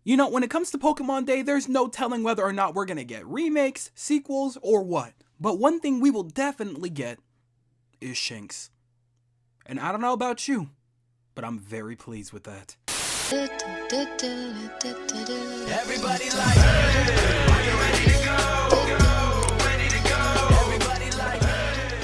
You know, when it comes to Pokemon Day, there's no telling whether or not we're gonna get remakes, sequels, or what. But one thing we will definitely get is Shinx. And I don't know about you, but I'm very pleased with that. Everybody like, hey, are you ready to go? Ready to go? Everybody like, hey.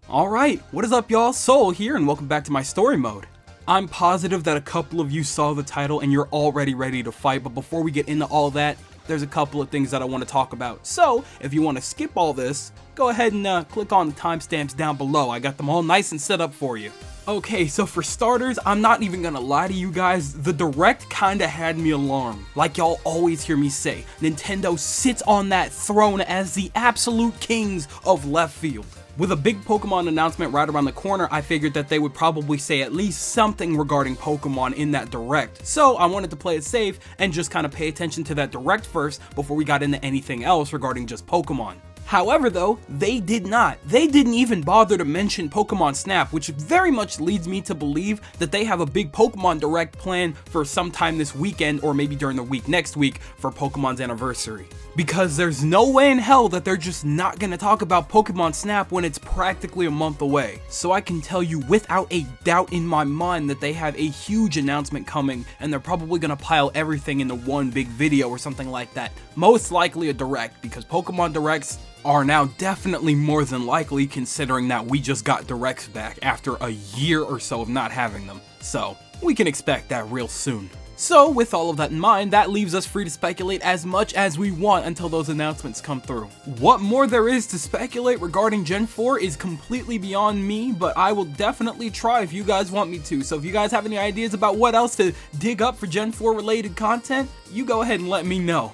Alright, what is up y'all? Soul here and welcome back to my story mode. I'm positive that a couple of you saw the title and you're already ready to fight, but before we get into all that, there's a couple of things that I want to talk about. So, if you want to skip all this, go ahead and click on the timestamps down below. I got them all nice and set up for you. Okay, so for starters, I'm not even gonna lie to you guys, the Direct kinda had me alarmed. Like y'all always hear me say, Nintendo sits on that throne as the absolute kings of left field. With a big Pokemon announcement right around the corner, I figured that they would probably say at least something regarding Pokemon in that Direct. So I wanted to play it safe and just kind of pay attention to that Direct first before we got into anything else regarding just Pokemon. However though, they did not. They didn't even bother to mention Pokemon Snap, which very much leads me to believe that they have a big Pokemon Direct planned for sometime this weekend or maybe during the week next week for Pokemon's anniversary. Because there's no way in hell that they're just not gonna talk about Pokemon Snap when it's practically a month away. So I can tell you without a doubt in my mind that they have a huge announcement coming and they're probably gonna pile everything into one big video or something like that. Most likely a Direct, because Pokemon Directs are now definitely more than likely, considering that we just got Directs back after a year or so of not having them. So we can expect that real soon. So with all of that in mind, that leaves us free to speculate as much as we want until those announcements come through. What more there is to speculate regarding Gen 4 is completely beyond me, but I will definitely try if you guys want me to. So if you guys have any ideas about what else to dig up for Gen 4 related content, you go ahead and let me know.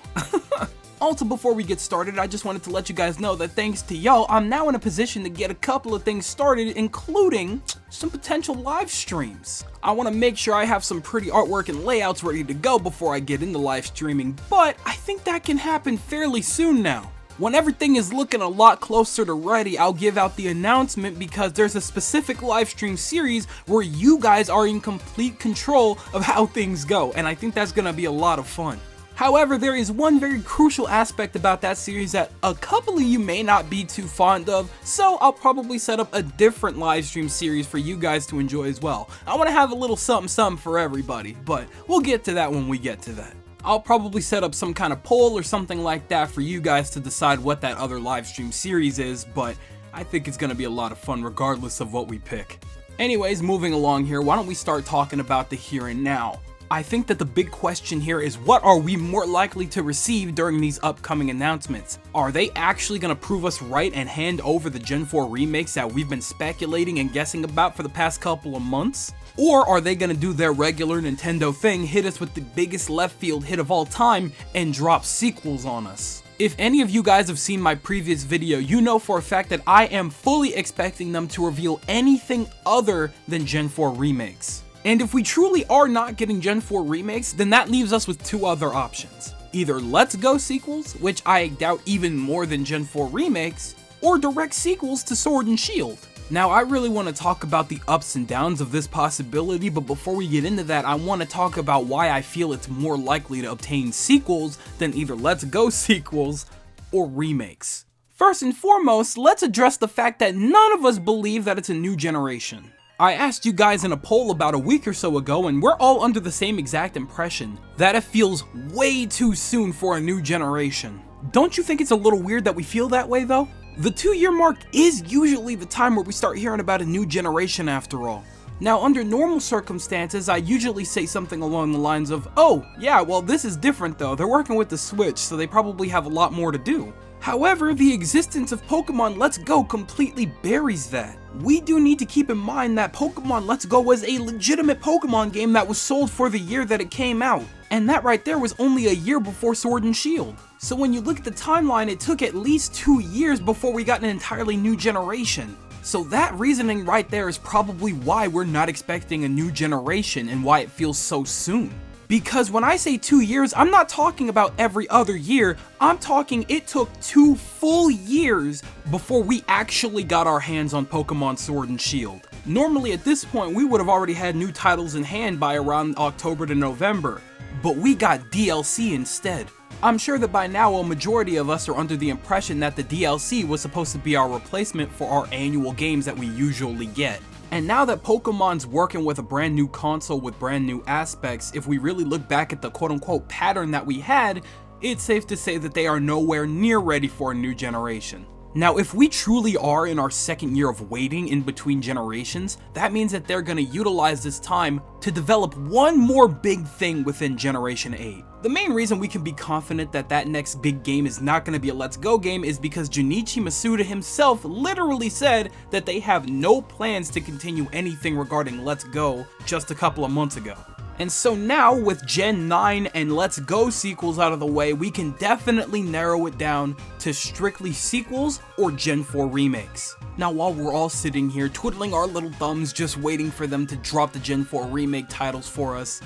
Also, before we get started, I just wanted to let you guys know that thanks to y'all, I'm now in a position to get a couple of things started, including some potential live streams. I want to make sure I have some pretty artwork and layouts ready to go before I get into live streaming, but I think that can happen fairly soon now. When everything is looking a lot closer to ready, I'll give out the announcement because there's a specific live stream series where you guys are in complete control of how things go, and I think that's going to be a lot of fun. However, there is one very crucial aspect about that series that a couple of you may not be too fond of, so I'll probably set up a different live stream series for you guys to enjoy as well. I want to have a little something for everybody, but we'll get to that when we get to that. I'll probably set up some kind of poll or something like that for you guys to decide what that other live stream series is, but I think it's going to be a lot of fun regardless of what we pick. Anyways, moving along here, why don't we start talking about the here and now? I think that the big question here is, what are we more likely to receive during these upcoming announcements? Are they actually going to prove us right and hand over the Gen 4 remakes that we've been speculating and guessing about for the past couple of months? Or are they going to do their regular Nintendo thing, hit us with the biggest left field hit of all time, and drop sequels on us? If any of you guys have seen my previous video, you know for a fact that I am fully expecting them to reveal anything other than Gen 4 remakes. And if we truly are not getting Gen 4 remakes, then that leaves us with two other options. Either Let's Go sequels, which I doubt even more than Gen 4 remakes, or direct sequels to Sword and Shield. Now, I really want to talk about the ups and downs of this possibility, but before we get into that, I want to talk about why I feel it's more likely to obtain sequels than either Let's Go sequels or remakes. First and foremost, let's address the fact that none of us believe that it's a new generation. I asked you guys in a poll about a week or so ago, and we're all under the same exact impression, that it feels way too soon for a new generation. Don't you think it's a little weird that we feel that way though? The 2-year mark is usually the time where we start hearing about a new generation after all. Now, under normal circumstances, I usually say something along the lines of, oh, yeah, well this is different though, they're working with the Switch, so they probably have a lot more to do. However, the existence of Pokemon Let's Go completely buries that. We do need to keep in mind that Pokemon Let's Go was a legitimate Pokemon game that was sold for the year that it came out. And that right there was only a year before Sword and Shield. So when you look at the timeline, it took at least 2 years before we got an entirely new generation. So that reasoning right there is probably why we're not expecting a new generation and why it feels so soon. Because when I say 2 years, I'm not talking about every other year, I'm talking it took 2 full years before we actually got our hands on Pokemon Sword and Shield. Normally at this point, we would have already had new titles in hand by around October to November. but we got DLC instead. I'm sure that by now a majority of us are under the impression that the DLC was supposed to be our replacement for our annual games that we usually get. And now that Pokemon's working with a brand new console with brand new aspects, if we really look back at the quote-unquote pattern that we had, it's safe to say that they are nowhere near ready for a new generation. Now, if we truly are in our second year of waiting in between generations, that means that they're going to utilize this time to develop one more big thing within Generation 8. The main reason we can be confident that that next big game is not going to be a Let's Go game is because Junichi Masuda himself literally said that they have no plans to continue anything regarding Let's Go just a couple of months ago. And so now, with Gen 9 and Let's Go sequels out of the way, we can definitely narrow it down to strictly sequels or Gen 4 remakes. Now, while we're all sitting here twiddling our little thumbs just waiting for them to drop the Gen 4 remake titles for us,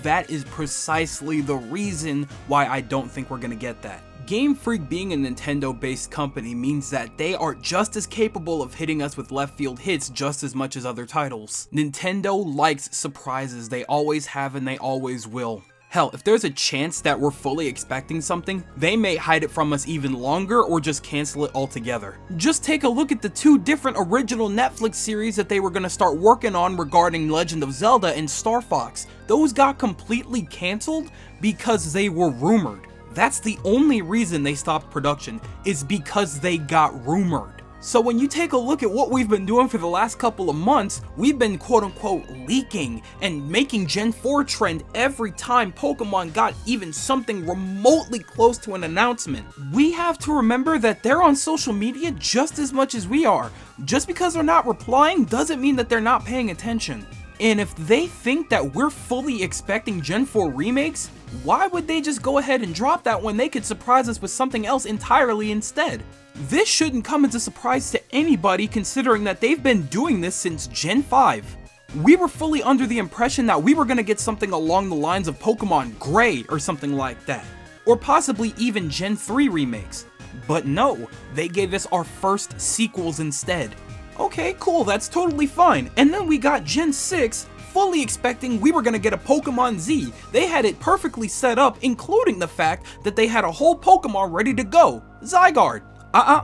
that is precisely the reason why I don't think we're gonna get that. Game Freak being a Nintendo-based company means that they are just as capable of hitting us with left field hits just as much as other titles. Nintendo likes surprises, they always have and they always will. Hell, if there's a chance that we're fully expecting something, they may hide it from us even longer or just cancel it altogether. Just take a look at the two different original Netflix series that they were going to start working on regarding Legend of Zelda and Star Fox. Those got completely canceled because they were rumored. That's the only reason they stopped production, is because they got rumored. So when you take a look at what we've been doing for the last couple of months, we've been quote-unquote leaking and making Gen 4 trend every time Pokemon got even something remotely close to an announcement. We have to remember that they're on social media just as much as we are. Just because they're not replying doesn't mean that they're not paying attention. And if they think that we're fully expecting Gen 4 remakes, why would they just go ahead and drop that when they could surprise us with something else entirely instead? This shouldn't come as a surprise to anybody considering that they've been doing this since Gen 5. We were fully under the impression that we were going to get something along the lines of Pokemon Gray or something like that. Or possibly even Gen 3 remakes. But no, they gave us our first sequels instead. Okay, cool, that's totally fine. And then we got Gen 6, fully expecting we were gonna get a Pokemon Z. They had it perfectly set up, including the fact that they had a whole Pokemon ready to go, Zygarde.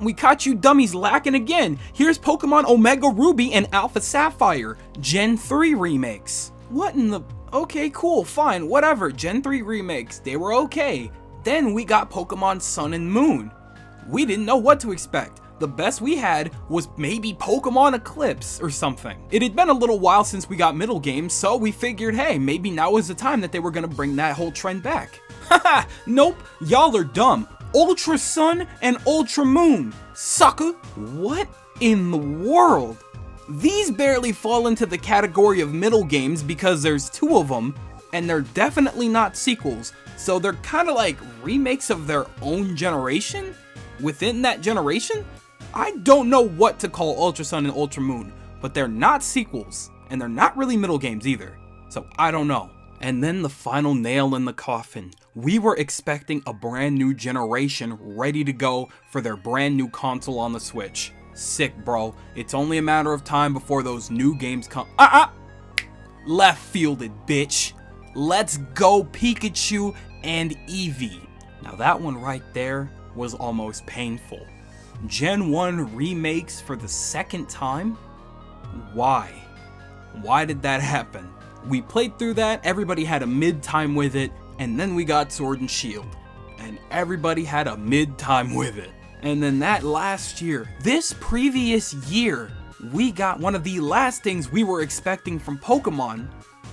We caught you dummies lacking again. Here's Pokemon Omega Ruby and Alpha Sapphire, Gen 3 remakes. What in the... Okay, cool, fine, whatever, Gen 3 remakes, they were okay. Then we got Pokemon Sun and Moon. We didn't know what to expect. The best we had was maybe Pokemon Eclipse or something. It had been a little while since we got middle games, so we figured, hey, maybe now was the time that they were gonna bring that whole trend back. Haha, nope, y'all are dumb. Ultra Sun and Ultra Moon, sucker. What in the world? These barely fall into the category of middle games because there's two of them, and they're definitely not sequels, so they're kind of like remakes of their own generation? Within that generation? I don't know what to call Ultra Sun and Ultra Moon, but they're not sequels, and they're not really middle games either, so I don't know. And then the final nail in the coffin. We were expecting a brand new generation ready to go for their brand new console on the Switch. Sick, bro. It's only a matter of time before those new games come. Left fielded, bitch. Let's Go Pikachu and Eevee. Now that one right there was almost painful. Gen 1 remakes for the second time? Why? Why did that happen? We played through that, everybody had a mid-time with it, and then we got Sword and Shield. And everybody had a mid-time with it. And then that last year, this previous year, we got one of the last things we were expecting from Pokemon,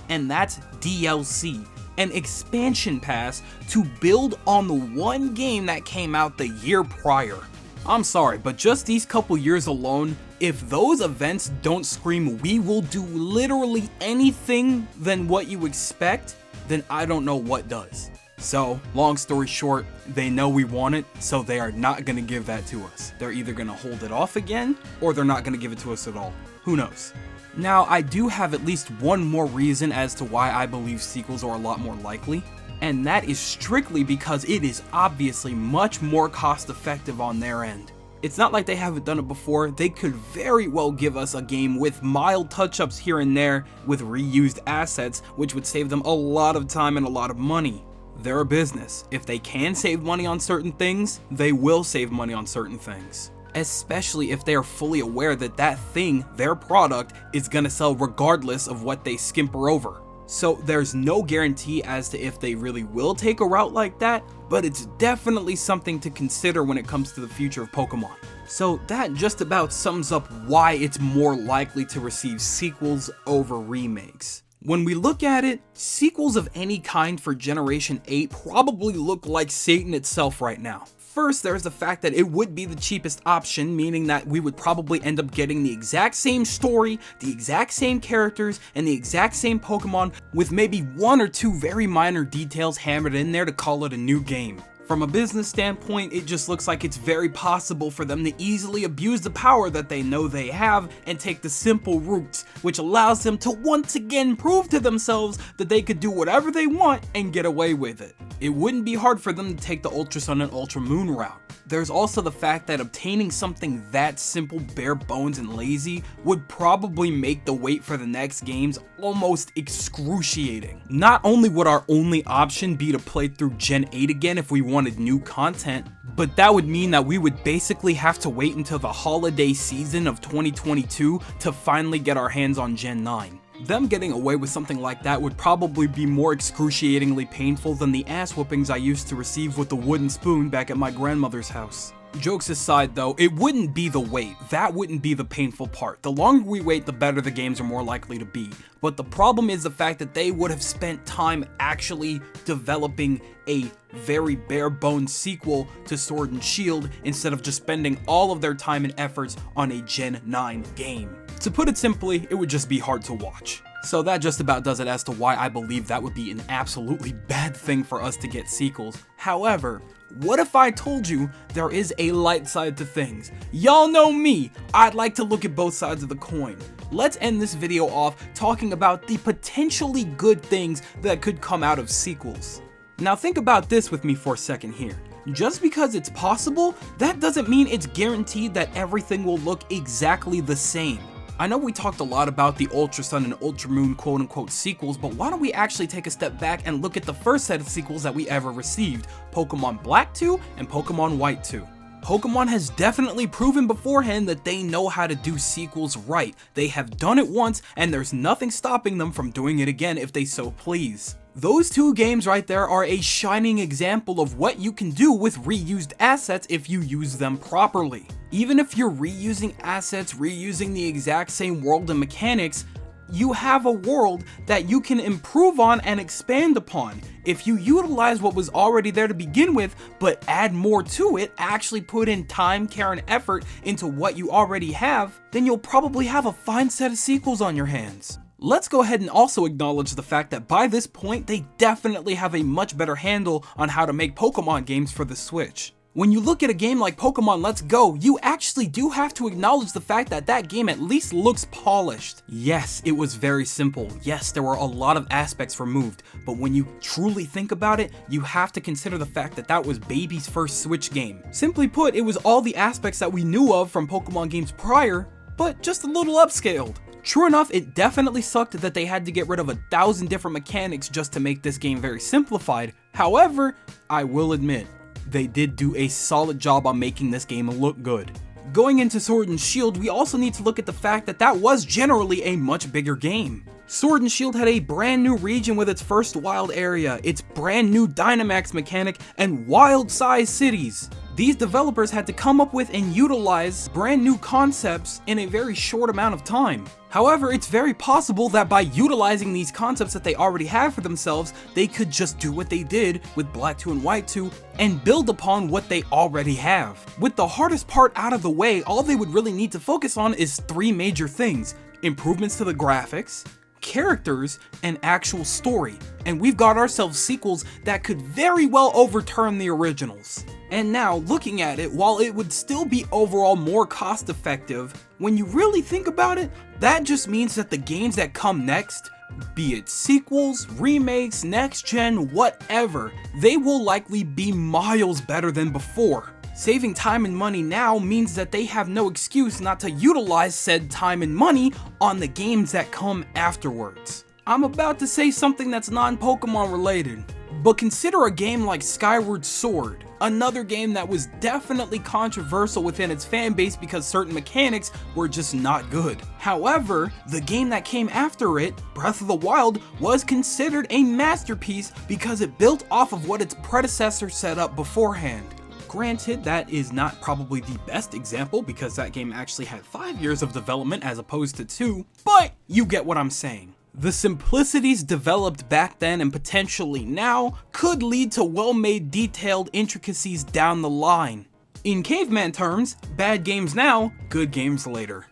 and that's DLC. An expansion pass to build on the one game that came out the year prior. I'm sorry, but just these couple years alone, if those events don't scream we will do literally anything than what you expect, then I don't know what does. So, long story short, they know we want it, so they are not going to give that to us. They're either going to hold it off again, or they're not going to give it to us at all. Who knows? Now, I do have at least one more reason as to why I believe sequels are a lot more likely, and that is strictly because it is obviously much more cost effective on their end. It's not like they haven't done it before. They could very well give us a game with mild touch-ups here and there with reused assets, which would save them a lot of time and a lot of money. They're a business. If they can save money on certain things, they will save money on certain things. Especially if they are fully aware that that thing, their product, is gonna sell regardless of what they skimper over. So there's no guarantee as to if they really will take a route like that, but it's definitely something to consider when it comes to the future of Pokemon. So that just about sums up why it's more likely to receive sequels over remakes. When we look at it, sequels of any kind for Generation 8 probably look like Satan itself right now. First, there's the fact that it would be the cheapest option, meaning that we would probably end up getting the exact same story, the exact same characters, and the exact same Pokemon with maybe one or two very minor details hammered in there to call it a new game. From a business standpoint, it just looks like it's very possible for them to easily abuse the power that they know they have and take the simple route, which allows them to once again prove to themselves that they could do whatever they want and get away with it. It wouldn't be hard for them to take the Ultra Sun and Ultra Moon route. There's also the fact that obtaining something that simple, bare bones, and lazy would probably make the wait for the next games almost excruciating. Not only would our only option be to play through Gen 8 again if we wanted new content, but that would mean that we would basically have to wait until the holiday season of 2022 to finally get our hands on Gen 9. Them getting away with something like that would probably be more excruciatingly painful than the ass whoopings I used to receive with the wooden spoon back at my grandmother's house. Jokes aside though, it wouldn't be the wait. That wouldn't be the painful part. The longer we wait, the better the games are more likely to be. But the problem is the fact that they would have spent time actually developing a very bare bones sequel to Sword and Shield instead of just spending all of their time and efforts on a Gen 9 game. To put it simply, it would just be hard to watch. So that just about does it as to why I believe that would be an absolutely bad thing for us to get sequels. However, what if I told you there is a light side to things? Y'all know me, I'd like to look at both sides of the coin. Let's end this video off talking about the potentially good things that could come out of sequels. Now think about this with me for a second here. Just because it's possible, that doesn't mean it's guaranteed that everything will look exactly the same. I know we talked a lot about the Ultra Sun and Ultra Moon quote-unquote sequels, but why don't we actually take a step back and look at the first set of sequels that we ever received, Pokemon Black 2 and Pokemon White 2. Pokemon has definitely proven beforehand that they know how to do sequels right. They have done it once, and there's nothing stopping them from doing it again if they so please. Those two games right there are a shining example of what you can do with reused assets if you use them properly. Even if you're reusing assets, reusing the exact same world and mechanics, you have a world that you can improve on and expand upon. If you utilize what was already there to begin with, but add more to it, actually put in time, care, and effort into what you already have, then you'll probably have a fine set of sequels on your hands. Let's go ahead and also acknowledge the fact that by this point, they definitely have a much better handle on how to make Pokemon games for the Switch. When you look at a game like Pokemon Let's Go, you actually do have to acknowledge the fact that that game at least looks polished. Yes, it was very simple. Yes, there were a lot of aspects removed, but when you truly think about it, you have to consider the fact that that was Baby's first Switch game. Simply put, it was all the aspects that we knew of from Pokemon games prior, but just a little upscaled. True enough, it definitely sucked that they had to get rid of 1,000 different mechanics just to make this game very simplified. However, I will admit, they did do a solid job on making this game look good. Going into Sword and Shield, we also need to look at the fact that that was generally a much bigger game. Sword and Shield had a brand new region with its first wild area, its brand new Dynamax mechanic, and wild-sized cities. These developers had to come up with and utilize brand new concepts in a very short amount of time. However, it's very possible that by utilizing these concepts that they already have for themselves, they could just do what they did with Black 2 and White 2 and build upon what they already have. With the hardest part out of the way, all they would really need to focus on is 3 major things: improvements to the graphics, characters, and actual story. And we've got ourselves sequels that could very well overturn the originals. And now, looking at it, while it would still be overall more cost effective, when you really think about it, that just means that the games that come next, be it sequels, remakes, next gen, whatever, they will likely be miles better than before. Saving time and money now means that they have no excuse not to utilize said time and money on the games that come afterwards. I'm about to say something that's non-Pokemon related, but consider a game like Skyward Sword, another game that was definitely controversial within its fan base because certain mechanics were just not good. However, the game that came after it, Breath of the Wild, was considered a masterpiece because it built off of what its predecessor set up beforehand. Granted, that is not probably the best example because that game actually had 5 years of development as opposed to 2, but you get what I'm saying. The simplicities developed back then and potentially now could lead to well-made detailed intricacies down the line. In caveman terms, bad games now, good games later.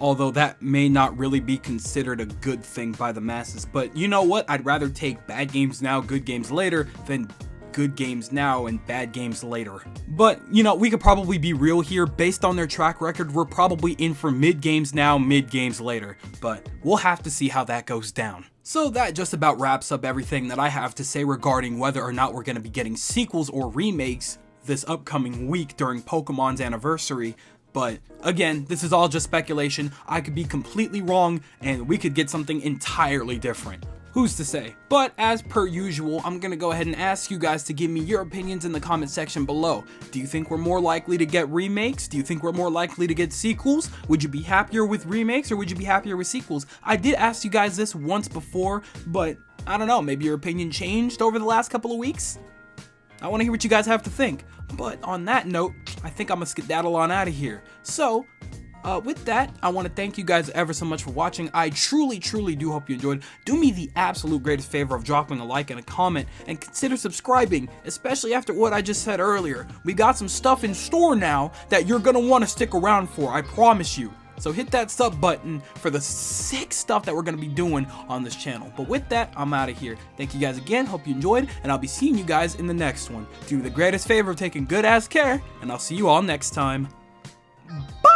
Although that may not really be considered a good thing by the masses, but you know what? I'd rather take bad games now, good games later than good games now and bad games later. But, you know, we could probably be real here. Based on their track record, we're probably in for mid games now, mid games later. But we'll have to see how that goes down. So that just about wraps up everything that I have to say regarding whether or not we're going to be getting sequels or remakes this upcoming week during Pokemon's anniversary. But again, this is all just speculation. I could be completely wrong and we could get something entirely different. Who's to say? But as per usual, I'm gonna go ahead and ask you guys to give me your opinions in the comment section below. Do you think we're more likely to get remakes? Do you think we're more likely to get sequels? Would you be happier with remakes or would you be happier with sequels? I did ask you guys this once before, but I don't know, maybe your opinion changed over the last couple of weeks? I want to hear what you guys have to think. But on that note, I think I'm gonna skedaddle on out of here. So, with that, I want to thank you guys ever so much for watching. I truly do hope you enjoyed. Do me the absolute greatest favor of dropping a like and a comment, and consider subscribing, especially after what I just said earlier. We got some stuff in store now that you're gonna want to stick around for, I promise you. So hit that sub button for the sick stuff that we're gonna be doing on this channel. But with that, I'm out of here. Thank you guys again, hope you enjoyed, and I'll be seeing you guys in the next one. Do me the greatest favor of taking good ass care, and I'll see you all next time. Bye!